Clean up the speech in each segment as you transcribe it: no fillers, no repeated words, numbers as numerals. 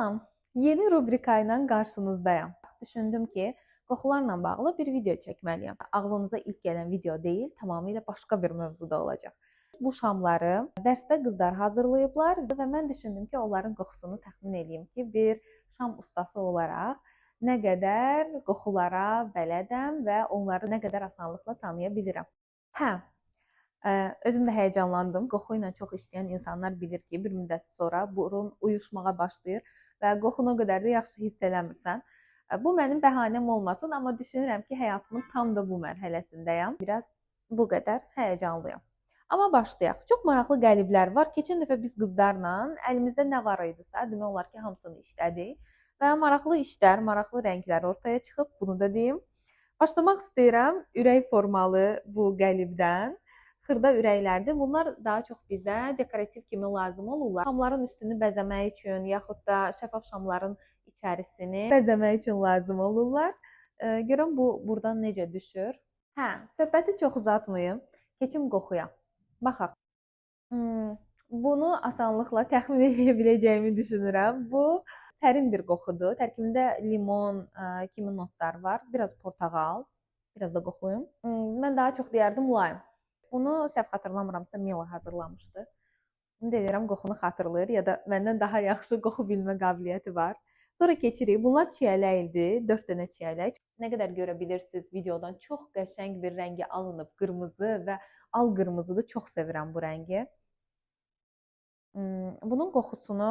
Salam, yeni rubrika ilə qarşınızdayım. Düşündüm ki, qoxularla bağlı bir video çəkməliyəm. Ağlınıza ilk gələn video deyil, tamamilə başqa bir mövzuda olacaq. Bu şamları dərsdə qızlar hazırlayıblar və mən düşündüm ki, onların qoxusunu təxmin edeyim ki, bir şam ustası olaraq nə qədər qoxulara bələdəm və onları nə qədər asanlıqla tanıya bilirəm. Hə, özüm də həyəcanlandım. Qoxu ilə çox işləyən insanlar bilir ki, bir müddət sonra burun uyuşmağa başlayır və qoxunu o qədər də yaxşı hiss eləmirsən. Bu mənim bəhanəm olmasın, amma düşünürəm ki, həyatımın tam da bu mərhələsindəyəm. Biraz bu qədər həyəcanlıyam. Amma başlayaq. Çox maraqlı qəliblər var. Keçən dəfə biz qızlarla əlimizdə nə var idisə, demək olar ki, hamısını işlədik və maraqlı işlər, maraqlı rənglər ortaya çıxıb, bunu da deyim. Başlamaq istəyirəm ürək formalı bu qəlibdən. Xırda ürəklərdir. Bunlar daha çox bizə dekorativ kimi lazım olurlar. Şamların üstünü bəzəmək üçün, yaxud da şəffaf şamların içərisini bəzəmək üçün lazım olurlar. Görüm bu buradan necə düşür. Hə, söhbəti çox uzatmayım. Keçim qoxuya. Baxaq. Bunu asanlıqla təxmin edə biləcəyimi düşünürəm. Bu sərin bir qoxudur. Tərkibində limon kimi notlar var. Biraz portağal. Biraz da qoxuyum. Mən daha çox deyərdim lime. Bunu səhv xatırlamıramsa Mila hazırlamışdı. Bunu deyirəm, qoxunu xatırlayır ya da məndən daha yaxşı qoxu bilmə qabiliyyəti var. Sonra keçirik. Bunlar çiyələkdir. 4 dənə çiyələk. Nə qədər görə bilirsiniz videodan çox qəşəng bir rəngi alınıb. Qırmızı və al qırmızıdır. Çox sevirəm bu rəngi. Bunun qoxusunu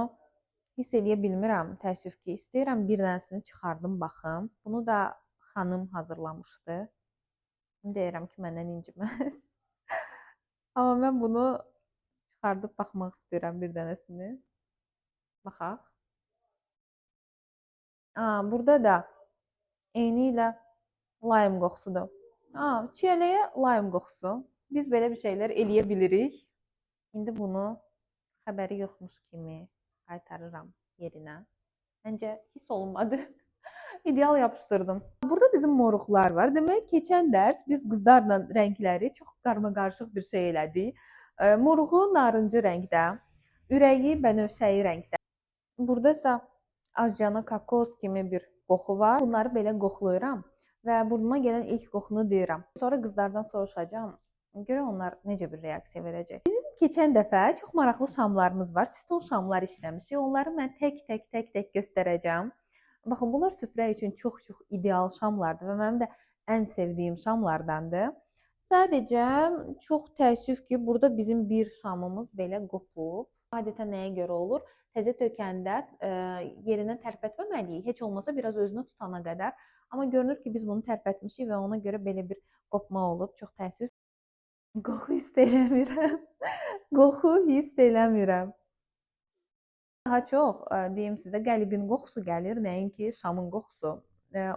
hiss eləyə bilmirəm. Təəssüf ki, istəyirəm bir dənəsini çıxardım baxım. Bunu da xanım hazırlamışdı. Deyirəm ki, məndən inciməz. Amma mən bunu çıxardıb baxmaq istəyirəm bir dənəsini. Baxaq. Burada da eyni ilə lime qoxusudur. Çiyələyə lime qoxusu. Biz belə bir şeylər eləyə bilirik. İndi bunu xəbəri yoxmuş kimi qaytarıram yerinə. Məncə hiss olunmadı. İdeal yapışdırdım. Burada bizim moruqlar var. Demək, keçən dərs biz qızlarla rəngləri çox qarmaqarışıq bir şey elədik. Moruğu narıncı rəngdə, ürəyi bənövşəyi rəngdə. Burada isə azcana kokos kimi bir qoxu var. Bunları belə qoxlayıram və burnuma gələn ilk qoxunu deyirəm. Sonra qızlardan soruşacağam. Görək onlar necə bir reaksiya verəcək. Bizim keçən dəfə çox maraqlı şamlarımız var. Sütun şamlar işləmişik. Onları mən tək göstərəcəm. Baxın, bunlar süfrə üçün çox ideal şamlardır və mənim də ən sevdiyim şamlardandır. Sadəcə çox təəssüf ki, burada bizim bir şamımız belə qopub. Adətən nəyə görə olur? Təzə tökəndə yerindən tərpətməməliyik. Heç olmasa biraz özünü tutana qədər. Amma görünür ki, biz bunu tərpətmişik və ona görə belə bir qopma olub. Çox təəssüf. Qoxu hiss eləmirəm. Qoxu hiss eləmirəm. Daha çox, deyim sizə, qəlibin qoxusu gəlir, nəinki şamın qoxusu.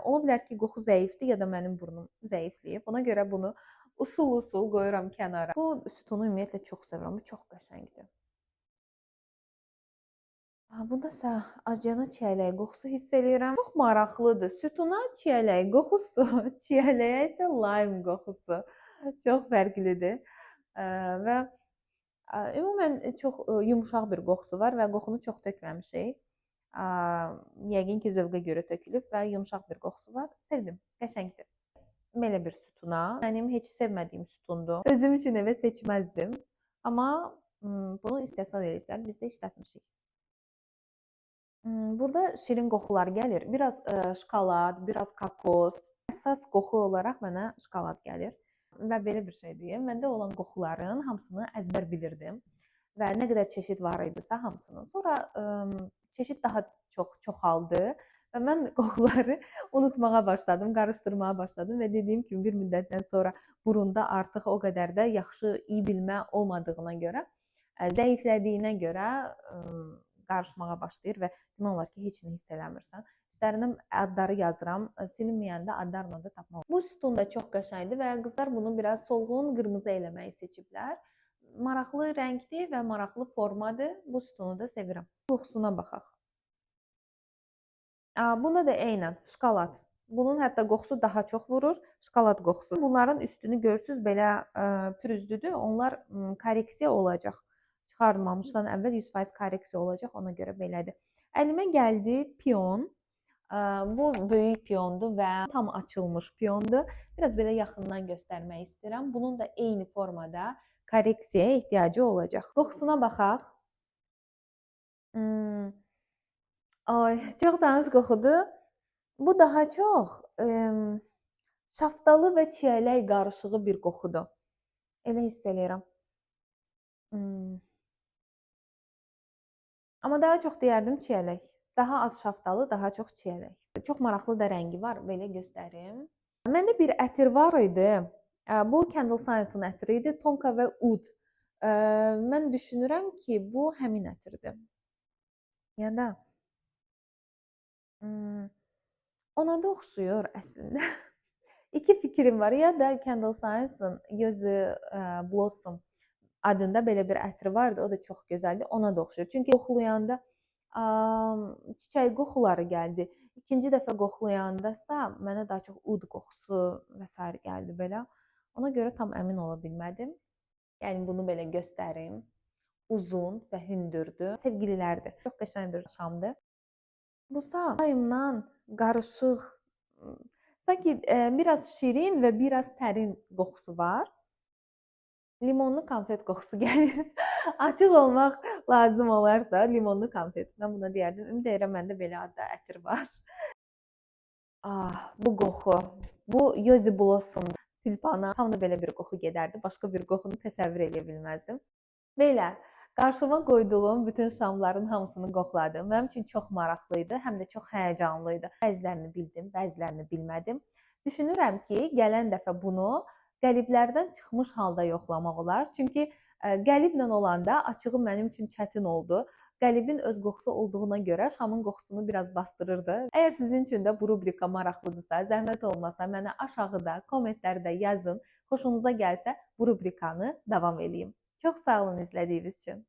Ola bilər ki, qoxu zəifdir ya da mənim burnum zəifliyib. Ona görə bunu usul qoyuram kənara. Bu sütunu ümumiyyətlə çox sevirəm. Bu çox qəşəngdir. Bunda isə azcana çiyələk qoxusu hiss eləyirəm. Çox maraqlıdır. Sütuna çiyələk qoxusu, çiyələyə isə lime qoxusu. Çox fərqlidir. Və ümumən çox yumşaq bir qoxusu var və qoxunu çox tökməmişik. Yəqin ki, zövqə görə tökülüb və yumşaq bir qoxusu var. Sevdim, qəşəngdir. Belə bir sütuna. Mənim heç sevmədiyim sütundur. Özüm üçün evə seçməzdim. Amma bunu istehsal ediblər, biz də işlətmişik. Burada şirin qoxular gəlir. Biraz şokolad, biraz kokos. Əsas qoxu olaraq mənə şokolad gəlir. Və belə bir şey deyim, məndə olan qoxuların hamısını əzbər bilirdim və nə qədər çeşid var idisə hamısının. Sonra çeşid daha çox çoxaldı və mən qoxuları unutmağa başladım, qarışdırmağa başladım və dediyim kimi bir müddətdən sonra burunda artıq o qədər də yaxşı iyi bilmə olmadığına görə, zəiflədiyinə görə qarışmağa başlayır və demək olar ki, heç nə hiss eləmirsən. Üstlərinə adları yazıram, silinməyəndə adlarla da tapmaq. Bu sütun da çox qəşəngdir və qızlar bunu biraz solğun qırmızı eləməyi seçiblər. Maraqlı rəngdir və maraqlı formadır. Bu sütunu da sevirəm. Qoxusuna baxaq. Bunda da eynən şokolad. Bunun hətta qoxusu daha çox vurur, şokolad qoxusu. Bunların üstünü görürsüz belə pürüzlüdür. Onlar korreksiya olacaq. Çıxarmamışdan əvvəl 100% korreksiya olacaq, ona görə belədir. Əlimə gəldi piyon. Bu böyük piyondur və tam açılmış piyondur. Biraz belə yaxından göstərmək istəyirəm. Bunun da eyni formada korreksiyaya ehtiyacı olacaq. Qoxusuna baxaq. Ay, çox tanış qoxudur. Bu daha çox şaftalı və çiyələk qarışığı bir qoxudur. Elə hiss eləyirəm. Amma daha çox deyərdim çiyələk. Daha az şaftalı, daha çox çiyələk. Çox maraqlı da rəngi var, belə göstərim. Məndə bir ətir var idi. Bu Candle Science-ın ətiri idi, tonka və ud. Mən düşünürəm ki, bu həmin ətirdir. Ya da ona da oxşuyur əslində. İki fikrim var. Ya da Candle Science-ın Yuzu Blossom adında belə bir ətri vardı. O da çox gözəldir. Ona da oxşuyur. Çünki qoxulayanda çiçək qoxuları gəldi. İkinci dəfə qoxulayandasa mənə daha çox ud qoxusu və s. gəldi belə. Ona görə tam əmin ola bilmədim. Yəni bunu belə göstərim. Uzun və hündürdür. Sevgililərdir. Çox qəşəng bir şamdır. Bu sayımdan qarışıq, sanki biraz şirin və biraz sərin qoxusu var. Limonlu konfet qoxusu gəlir. Açıq olmaq lazım olarsa limonlu konfet. Mən buna deyərdim. Ümid edirəm məndə belə adda ətir var. Bu qoxu. Bu Yuzu Blossom tülpana tam da belə bir qoxu gedərdi. Başqa bir qoxunu təsəvvür edə bilməzdim. Belə qarşıma qoyduğum bütün şamların hamısını qoxladım. Mənim üçün çox maraqlı idi, həm də çox həyəcanlı idi. Bəzilərini bildim, bəzilərini bilmədim. Düşünürəm ki, gələn dəfə bunu qəliblərdən çıxmış halda yoxlamaq olar. Çünki qəliblə olanda açığı mənim üçün çətin oldu. Qəlibin öz qoxusu olduğuna görə şamın qoxusunu biraz bastırırdı. Əgər sizin üçün də bu rubrika maraqlıdırsa, zəhmət olmasa mənə aşağıda kommentlərdə yazın. Xoşunuza gəlsə bu rubrikanı davam edeyim. Çox sağ olun izlədiyiniz üçün.